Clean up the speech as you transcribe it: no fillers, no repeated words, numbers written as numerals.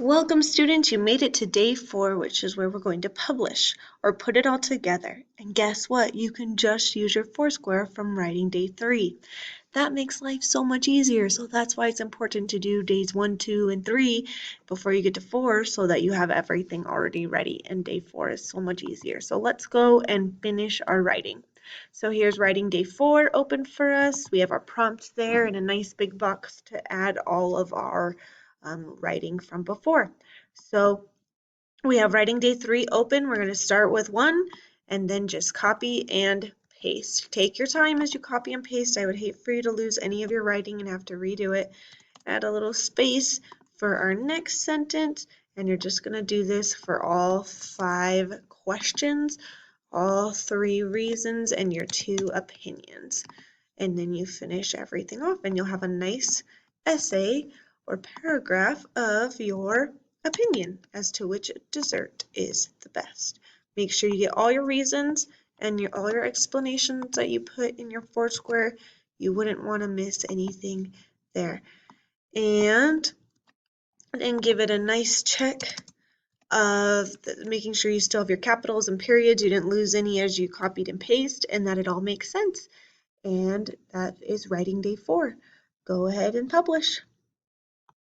Welcome students, you made it to day 4, which is where we're going to publish or put it all together. And guess what? You can just use your Foursquare from writing day 3. That makes life so much easier. So that's why it's important to do days 1, 2, and 3 before you get to 4 so that you have everything already ready. And day 4 is so much easier. So let's go and finish our writing. So here's writing day 4 open for us. We have our prompts there and a nice big box to add all of our writing from before. So we have writing day 3 open. We're going to start with 1 and then just copy and paste. Take your time as you copy and paste. I would hate for you to lose any of your writing and have to redo it. Add a little space for our next sentence, and you're just going to do this for all 5 questions, all 3 reasons, and your 2 opinions. And then you finish everything off and you'll have a nice essay or paragraph of your opinion as to which dessert is the best. Make sure you get all your reasons and all your explanations that you put in your Foursquare. You wouldn't want to miss anything there. And give it a nice check of making sure you still have your capitals and periods, you didn't lose any as you copied and pasted, and that it all makes sense. And that is writing day 4. Go ahead and publish.